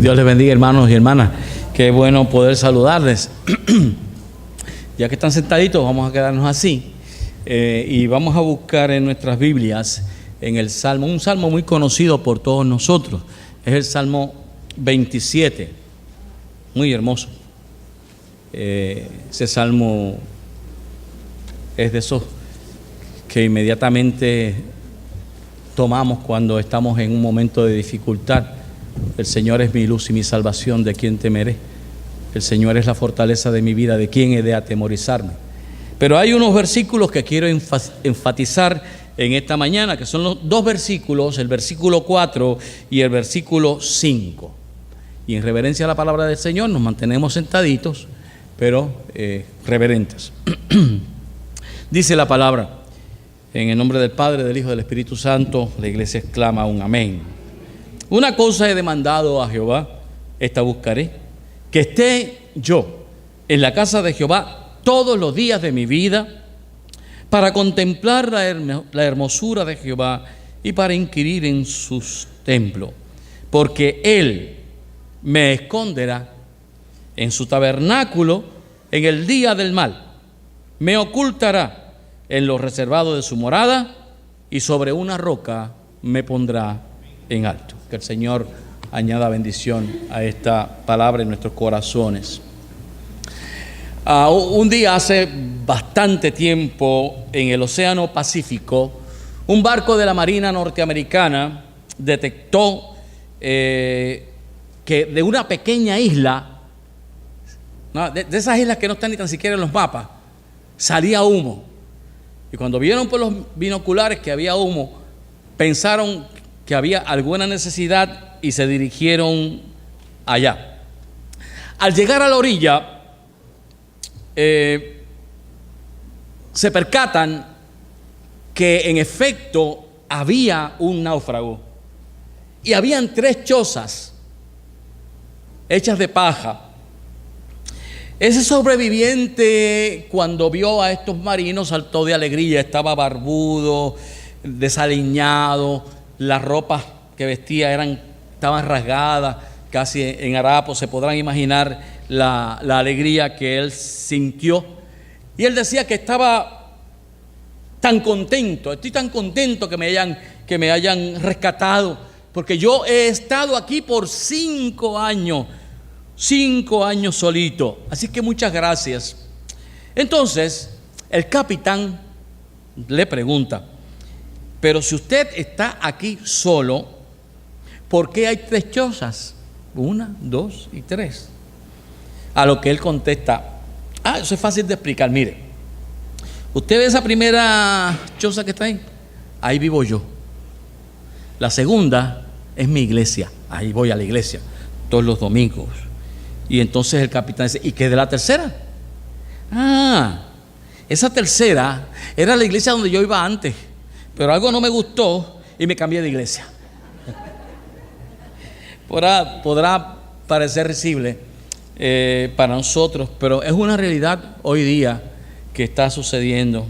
Dios les bendiga, hermanos y hermanas. Qué bueno poder saludarles. Ya que están sentaditos, vamos a quedarnos así. Y vamos a buscar en nuestras Biblias, en el Salmo, un salmo muy conocido por todos nosotros. Es el Salmo 27. Muy hermoso. Ese salmo es de esos que inmediatamente tomamos cuando estamos en un momento de dificultad. El Señor es mi luz y mi salvación, ¿de quién temeré? El Señor es la fortaleza de mi vida, ¿de quién he de atemorizarme? Pero hay unos versículos que quiero enfatizar en esta mañana, que son los dos versículos, el versículo 4 y el versículo 5. Y en reverencia a la palabra del Señor nos mantenemos sentaditos, pero reverentes. Dice la palabra, en el nombre del Padre, del Hijo y del Espíritu Santo, la iglesia exclama un amén. Una cosa he demandado a Jehová, esta buscaré, que esté yo en la casa de Jehová todos los días de mi vida, para contemplar la hermosura de Jehová y para inquirir en sus templos, porque Él me esconderá en su tabernáculo en el día del mal, me ocultará en lo reservado de su morada y sobre una roca me pondrá en alto. Que el Señor añada bendición a esta palabra en nuestros corazones. Un día hace bastante tiempo en el Océano Pacífico, un barco de la Marina norteamericana detectó que de una pequeña isla, de esas islas que no están ni tan siquiera en los mapas, salía humo. Y cuando vieron por los binoculares que había humo, pensaron que había alguna necesidad y se dirigieron allá. Al llegar a la orilla, se percatan que en efecto había un náufrago y habían 3 chozas hechas de paja. Ese sobreviviente, cuando vio a estos marinos, saltó de alegría. Estaba barbudo, desaliñado, las ropas que vestía estaban rasgadas, casi en harapos. Se podrán imaginar la alegría que él sintió. Y él decía que estaba tan contento, estoy tan contento que me hayan rescatado, porque yo he estado aquí por 5 años solito, así que muchas gracias. Entonces el capitán le pregunta: pero si usted está aquí solo, ¿por qué hay 3 chozas? 1, 2 y 3. A lo que él contesta: eso es fácil de explicar. Mire, usted ve esa primera choza que está ahí, ahí vivo yo. La segunda es mi iglesia, ahí voy a la iglesia todos los domingos. Y entonces el capitán dice: ¿y qué de la tercera? Esa tercera era la iglesia donde yo iba antes, pero algo no me gustó y me cambié de iglesia. Podrá parecer risible para nosotros, pero es una realidad hoy día que está sucediendo.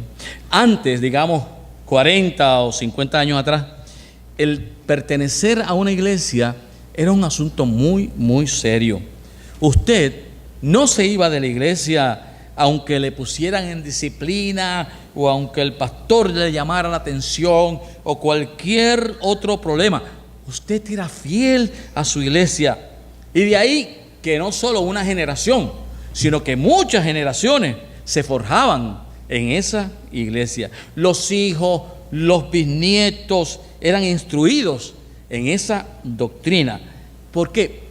Antes, digamos 40 o 50 años atrás, el pertenecer a una iglesia era un asunto muy, muy serio. Usted no se iba de la iglesia aunque le pusieran en disciplina o aunque el pastor le llamara la atención o cualquier otro problema. Usted era fiel a su iglesia. Y de ahí que no solo una generación, sino que muchas generaciones se forjaban en esa iglesia. Los hijos, los bisnietos eran instruidos en esa doctrina. ¿Por qué?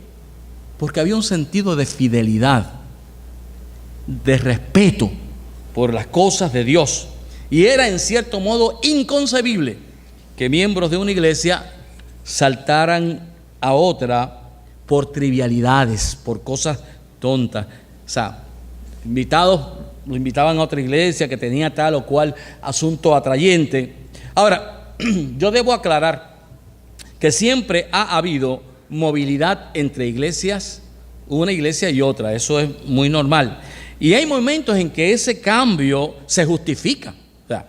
Porque había un sentido de fidelidad, de respeto por las cosas de Dios. Y era en cierto modo inconcebible que miembros de una iglesia saltaran a otra por trivialidades, por cosas tontas. O sea, lo invitaban a otra iglesia que tenía tal o cual asunto atrayente. Ahora, yo debo aclarar que siempre ha habido movilidad entre iglesias, una iglesia y otra. Eso es muy normal. Y hay momentos en que ese cambio se justifica. O sea,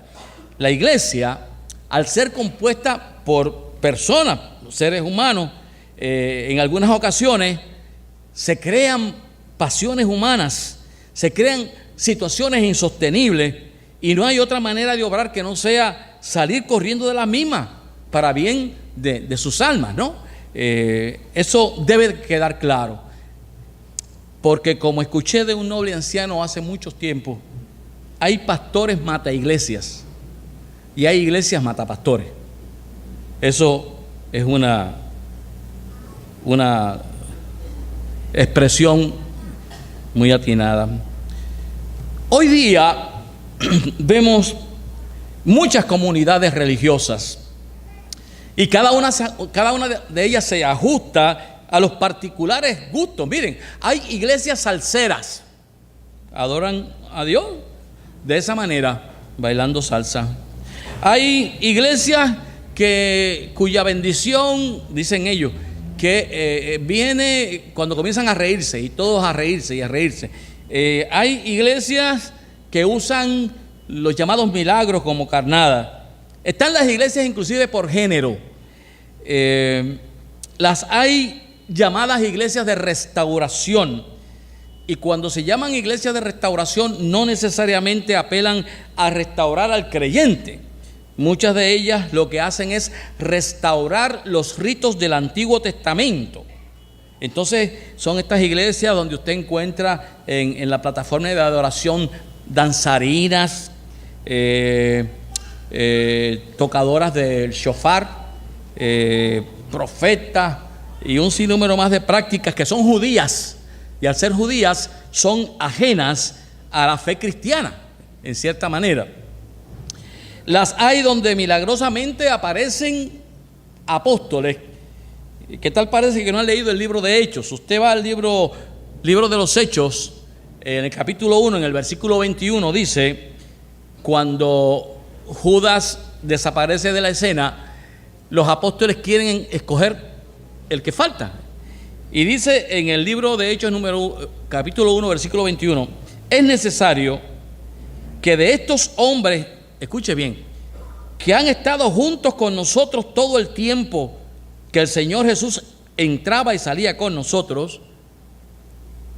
la iglesia, al ser compuesta por personas, seres humanos, en algunas ocasiones se crean pasiones humanas, se crean situaciones insostenibles y no hay otra manera de obrar que no sea salir corriendo de las mismas para bien de sus almas, ¿no? Eso debe quedar claro, porque como escuché de un noble anciano hace mucho tiempo, hay pastores mata iglesias y hay iglesias mata pastores. Eso es una expresión muy atinada. Hoy día vemos muchas comunidades religiosas y cada una de ellas se ajusta a los particulares gustos. Miren, hay iglesias salseras, adoran a Dios de esa manera, bailando salsa. Hay iglesias cuya bendición, dicen ellos, que viene cuando comienzan a reírse y todos a reírse y a reírse. Hay iglesias que usan los llamados milagros como carnada. Están las iglesias inclusive por género. Las hay llamadas iglesias de restauración. Y cuando se llaman iglesias de restauración, no necesariamente apelan a restaurar al creyente. Muchas de ellas lo que hacen es restaurar los ritos del Antiguo Testamento. Entonces son estas iglesias donde usted encuentra en la plataforma de adoración danzarinas, tocadoras del shofar, profetas y un sinnúmero más de prácticas que son judías, y al ser judías son ajenas a la fe cristiana en cierta manera. Las hay donde milagrosamente aparecen apóstoles. ¿Qué tal parece que no han leído el libro de Hechos? Usted va al libro de los Hechos, en el capítulo 1, en el versículo 21, dice: cuando Judas desaparece de la escena, los apóstoles quieren escoger el que falta. Y dice en el libro de Hechos, capítulo 1, versículo 21, es necesario que de estos hombres, escuche bien, que han estado juntos con nosotros todo el tiempo que el Señor Jesús entraba y salía con nosotros,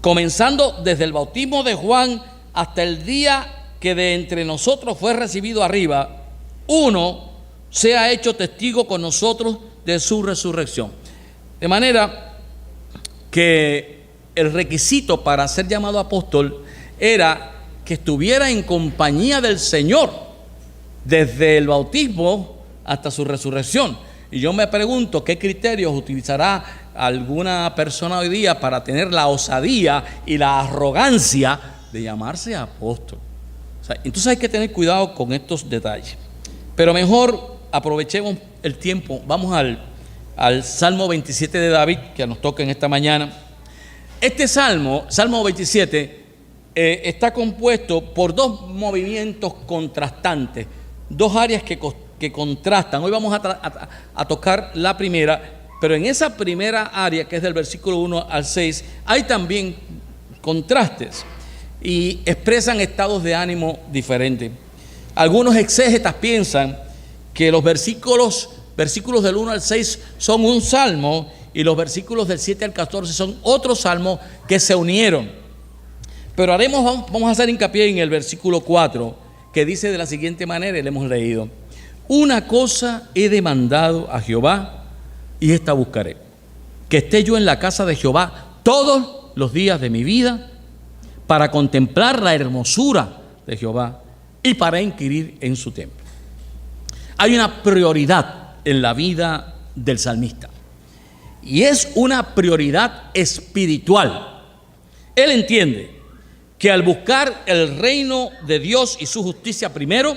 comenzando desde el bautismo de Juan hasta el día que de entre nosotros fue recibido arriba, uno sea hecho testigo con nosotros de su resurrección. De manera que el requisito para ser llamado apóstol era que estuviera en compañía del Señor desde el bautismo hasta su resurrección. Y yo me pregunto qué criterios utilizará alguna persona hoy día para tener la osadía y la arrogancia de llamarse apóstol. O sea, entonces hay que tener cuidado con estos detalles. Pero mejor aprovechemos el tiempo. Vamos al Salmo 27 de David, que nos toca en esta mañana. Este Salmo 27, está compuesto por dos movimientos contrastantes, dos áreas que contrastan. Hoy vamos a tocar la primera, pero en esa primera área, que es del versículo 1 al 6, hay también contrastes y expresan estados de ánimo diferentes. Algunos exégetas piensan que los versículos del 1 al 6 son un salmo y los versículos del 7 al 14 son otro salmo que se unieron. Pero vamos a hacer hincapié en el versículo 4, que dice de la siguiente manera, y le hemos leído: una cosa he demandado a Jehová y esta buscaré, que esté yo en la casa de Jehová todos los días de mi vida, para contemplar la hermosura de Jehová y para inquirir en su templo. Hay una prioridad en la vida del salmista, y es una prioridad espiritual. Él entiende que al buscar el reino de Dios y su justicia primero,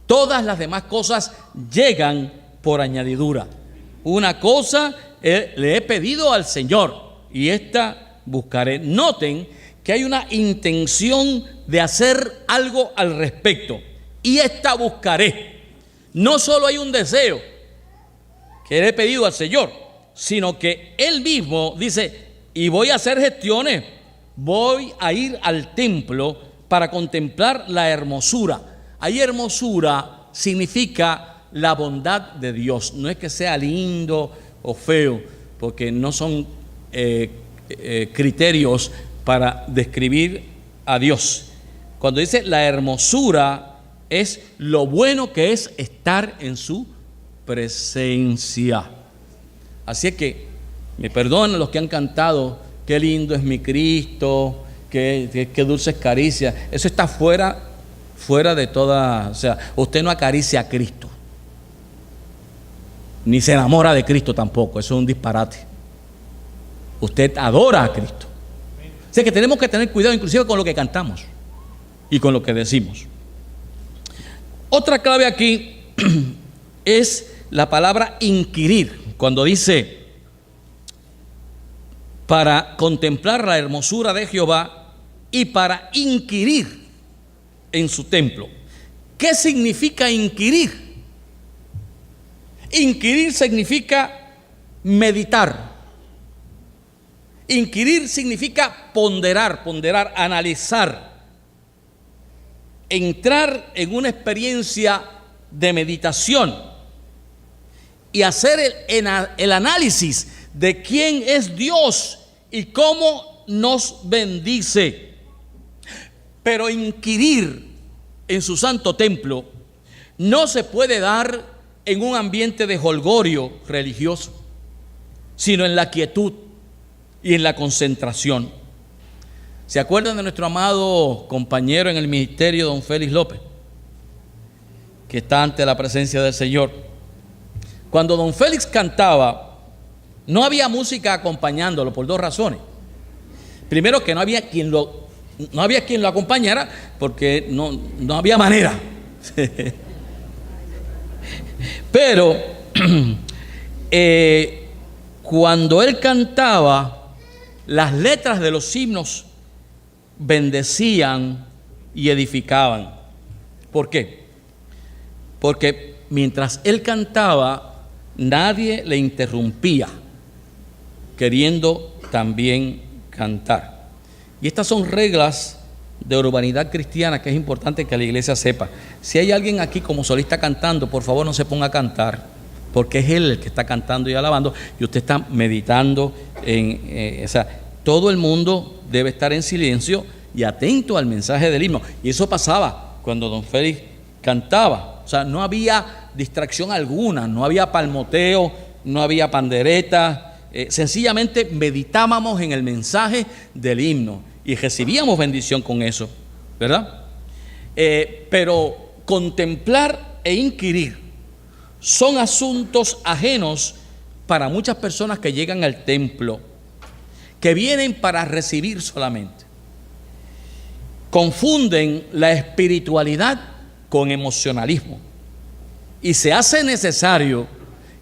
todas las demás cosas llegan por añadidura. Una cosa le he pedido al Señor y esta buscaré. Noten que hay una intención de hacer algo al respecto, y esta buscaré. No solo hay un deseo que le he pedido al Señor, sino que Él mismo dice: y voy a hacer gestiones, voy a ir al templo para contemplar la hermosura. Ahí hermosura significa la bondad de Dios. No es que sea lindo o feo, porque no son criterios para describir a Dios. Cuando dice la hermosura, es lo bueno que es estar en su presencia. Así es que me perdonan los que han cantado, qué lindo es mi Cristo, qué dulces caricias. Eso está fuera de toda, o sea, usted no acaricia a Cristo, ni se enamora de Cristo tampoco, eso es un disparate. Usted adora a Cristo. O sea que tenemos que tener cuidado inclusive con lo que cantamos y con lo que decimos. Otra clave aquí es la palabra inquirir, cuando dice para contemplar la hermosura de Jehová y para inquirir en su templo. ¿Qué significa inquirir? Inquirir significa meditar. Inquirir significa ponderar, analizar, entrar en una experiencia de meditación y hacer el análisis de quién es Dios y cómo nos bendice. Pero inquirir en su santo templo no se puede dar en un ambiente de jolgorio religioso, sino en la quietud y en la concentración. ¿Se acuerdan de nuestro amado compañero en el ministerio, don Félix López, que está ante la presencia del Señor? Cuando don Félix cantaba, no había música acompañándolo por dos razones. Primero, que no había quien lo acompañara, porque no había manera. Pero cuando él cantaba, las letras de los himnos bendecían y edificaban. ¿Por qué? Porque mientras él cantaba, nadie le interrumpía, queriendo también cantar. Y estas son reglas de urbanidad cristiana que es importante que la iglesia sepa. Si hay alguien aquí como solista cantando, por favor no se ponga a cantar, porque es él el que está cantando y alabando, y usted está meditando o sea, todo el mundo debe estar en silencio y atento al mensaje del himno. Y eso pasaba cuando don Félix cantaba. O sea, no había distracción alguna, no había palmoteo, no había pandereta. Sencillamente meditábamos en el mensaje del himno y recibíamos bendición con eso, ¿verdad? Pero contemplar e inquirir son asuntos ajenos para muchas personas que llegan al templo, que vienen para recibir solamente. Confunden la espiritualidad con emocionalismo y se hace necesario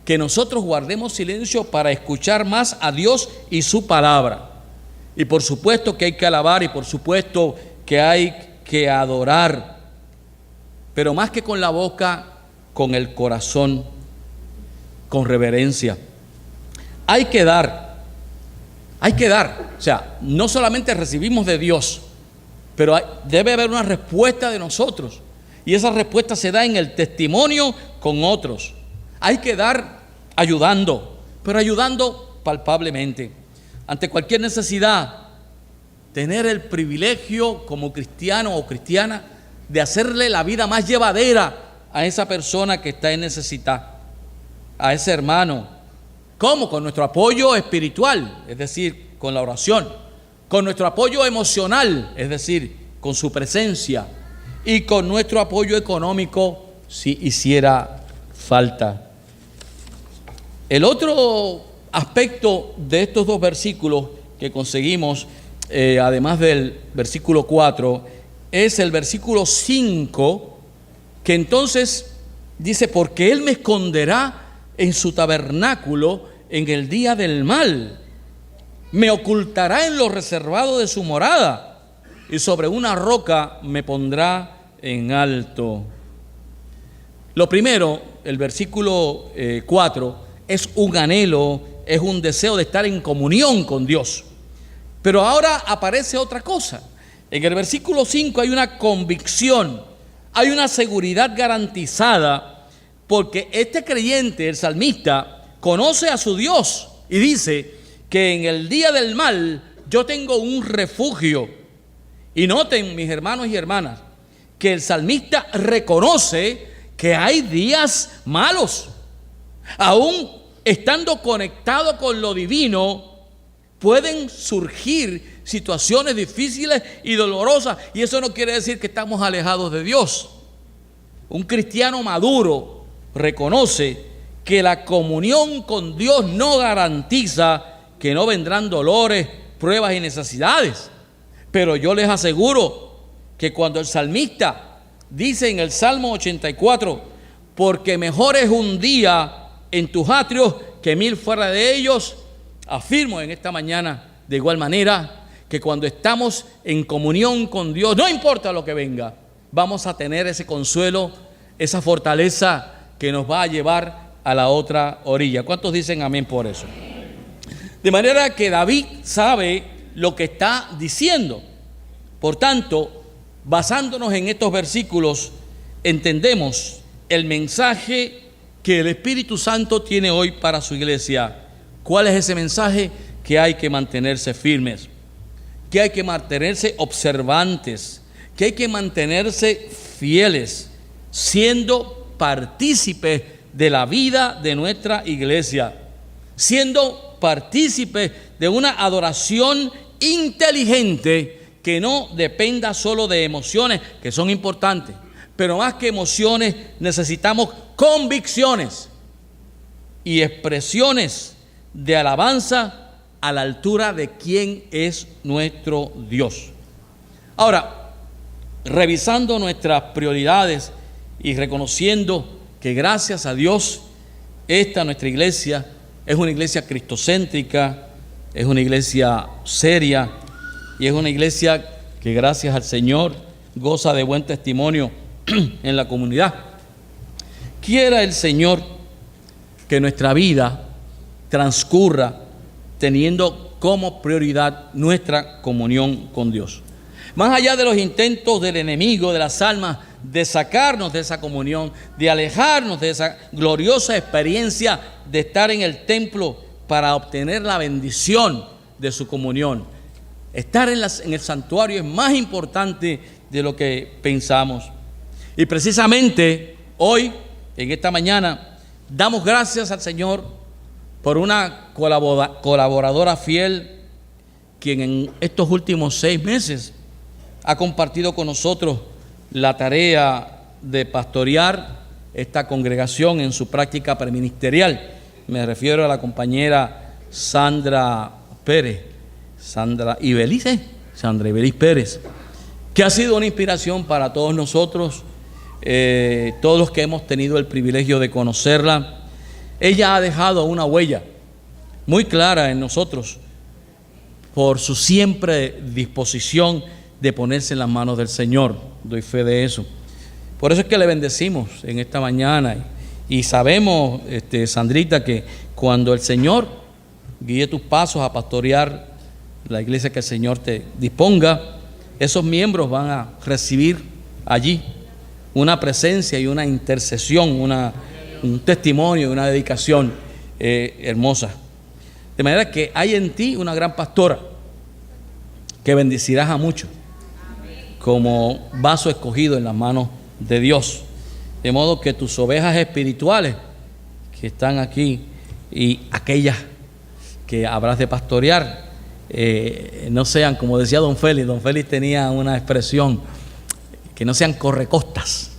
que nosotros guardemos silencio para escuchar más a Dios y su palabra. Y por supuesto que hay que alabar y por supuesto que hay que adorar, pero más que con la boca, con el corazón, con reverencia. Hay que dar. O sea, no solamente recibimos de Dios, pero debe haber una respuesta de nosotros. Y esa respuesta se da en el testimonio con otros. Hay que dar ayudando, pero ayudando palpablemente. Ante cualquier necesidad, tener el privilegio como cristiano o cristiana de hacerle la vida más llevadera a esa persona que está en necesidad, a ese hermano. ¿Cómo? Con nuestro apoyo espiritual, es decir, con la oración, con nuestro apoyo emocional, es decir, con su presencia, y con nuestro apoyo económico si hiciera falta. El otro aspecto de estos dos versículos que conseguimos, además del versículo 4, es el versículo 5, que entonces dice: porque Él me esconderá en su tabernáculo en el día del mal, me ocultará en lo reservado de su morada, y sobre una roca me pondrá en alto. Lo primero, el versículo 4, es un anhelo, es un deseo de estar en comunión con Dios. Pero ahora aparece otra cosa. En el versículo 5 hay una convicción, hay una seguridad garantizada, porque este creyente, el salmista, conoce a su Dios Y dice que en el día del mal yo tengo un refugio. Y noten, mis hermanos y hermanas, que el salmista reconoce que hay días malos. Aún estando conectado con lo divino, pueden surgir situaciones difíciles y dolorosas. Y eso no quiere decir que estamos alejados de Dios. Un cristiano maduro reconoce que la comunión con Dios no garantiza que no vendrán dolores, pruebas y necesidades. Pero yo les aseguro que cuando el salmista dice en el Salmo 84, porque mejor es un día en tus atrios que 1000 fuera de ellos, afirmo en esta mañana de igual manera que cuando estamos en comunión con Dios, no importa lo que venga, vamos a tener ese consuelo, esa fortaleza que nos va a llevar a la otra orilla. ¿Cuántos dicen amén por eso? De manera que David sabe lo que está diciendo. Por tanto, basándonos en estos versículos, entendemos el mensaje que el Espíritu Santo tiene hoy para su iglesia. ¿Cuál es ese mensaje? Que hay que mantenerse firmes, que hay que mantenerse observantes, que hay que mantenerse fieles, siendo partícipes de la vida de nuestra iglesia, siendo partícipes de una adoración inteligente que no dependa solo de emociones, que son importantes, pero más que emociones necesitamos convicciones y expresiones de alabanza a la altura de quién es nuestro Dios. Ahora, revisando nuestras prioridades y reconociendo que gracias a Dios nuestra iglesia es una iglesia cristocéntrica, es una iglesia seria y es una iglesia que gracias al Señor goza de buen testimonio en la comunidad. Quiera el Señor que nuestra vida transcurra teniendo como prioridad nuestra comunión con Dios. Más allá de los intentos del enemigo de las almas de sacarnos de esa comunión, de alejarnos de esa gloriosa experiencia de estar en el templo para obtener la bendición de su comunión. Estar en el santuario es más importante de lo que pensamos. Y precisamente hoy, en esta mañana, damos gracias al Señor por una colaboradora fiel, quien en estos últimos 6 meses ha compartido con nosotros la tarea de pastorear esta congregación en su práctica preministerial. Me refiero a la compañera Sandra Ibeliz Pérez, que ha sido una inspiración para todos nosotros, todos los que hemos tenido el privilegio de conocerla. Ella ha dejado una huella muy clara en nosotros por su siempre disposición de ponerse en las manos del Señor. Doy fe de eso. Por eso es que le bendecimos en esta mañana y sabemos, Sandrita, que cuando el Señor guíe tus pasos a pastorear la iglesia que el Señor te disponga, esos miembros van a recibir allí una presencia y una intercesión, un testimonio, una dedicación hermosa. De manera que hay en ti una gran pastora que bendecirás a muchos como vaso escogido en las manos de Dios. De modo que tus ovejas espirituales que están aquí y aquellas que habrás de pastorear no sean, como decía don Félix. Don Félix tenía una expresión, que no sean correcostas.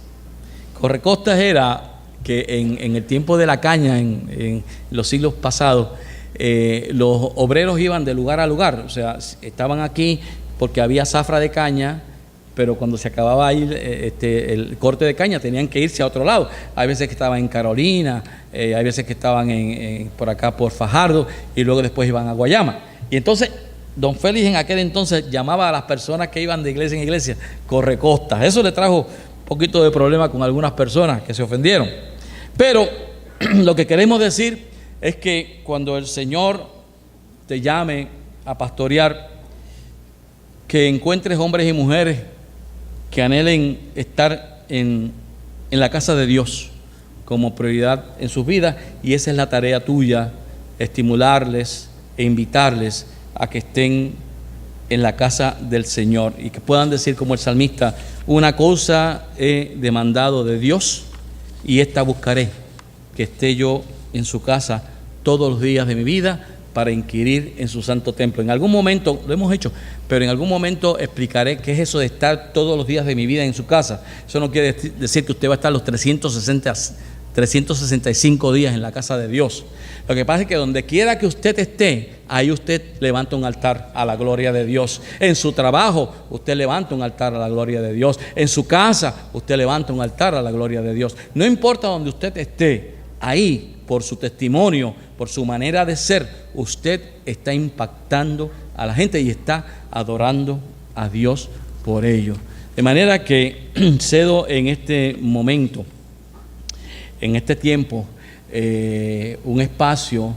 Correcostas era que en el tiempo de la caña, en los siglos pasados, los obreros iban de lugar a lugar. O sea, estaban aquí porque había zafra de caña, pero cuando se acababa ahí el corte de caña tenían que irse a otro lado. Hay veces que estaban en Carolina, hay veces que estaban por acá por Fajardo, y luego después iban a Guayama. Y entonces don Félix en aquel entonces llamaba a las personas que iban de iglesia en iglesia correcostas. Eso le trajo un poquito de problema con algunas personas que se ofendieron. Pero lo que queremos decir es que cuando el Señor te llame a pastorear, que encuentres hombres y mujeres que anhelen estar en la casa de Dios como prioridad en sus vidas, y esa es la tarea tuya estimularles e invitarles a que estén en la casa del Señor y que puedan decir como el salmista: una cosa he demandado de Dios y esta buscaré, que esté yo en su casa todos los días de mi vida para inquirir en su santo templo. En algún momento, lo hemos hecho, pero en algún momento explicaré qué es eso de estar todos los días de mi vida en su casa. Eso no quiere decir que usted va a estar los 365 días en la casa de Dios. Lo que pasa es que donde quiera que usted esté, ahí usted levanta un altar a la gloria de Dios. En su trabajo, usted levanta un altar a la gloria de Dios. En su casa, usted levanta un altar a la gloria de Dios. No importa donde usted esté, ahí, por su testimonio, por su manera de ser, usted está impactando a la gente y está adorando a Dios por ello. De manera que cedo en este momento, en este tiempo, un espacio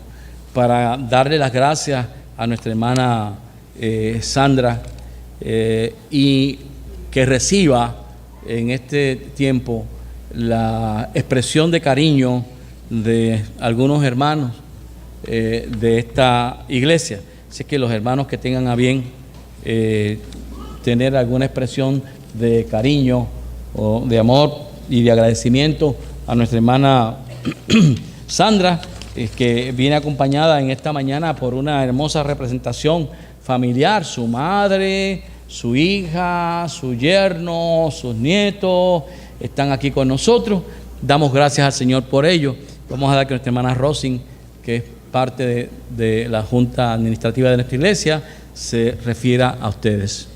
para darle las gracias a nuestra hermana Sandra y que reciba en este tiempo la expresión de cariño de algunos hermanos de esta iglesia. Así que los hermanos que tengan a bien tener alguna expresión de cariño o de amor y de agradecimiento a nuestra hermana Sandra, que viene acompañada en esta mañana por una hermosa representación familiar, su madre, su hija, su yerno, sus nietos, están aquí con nosotros. Damos gracias al Señor por ello. Vamos a dar que nuestra hermana Rosin, que es parte de la Junta Administrativa de nuestra iglesia, se refiera a ustedes.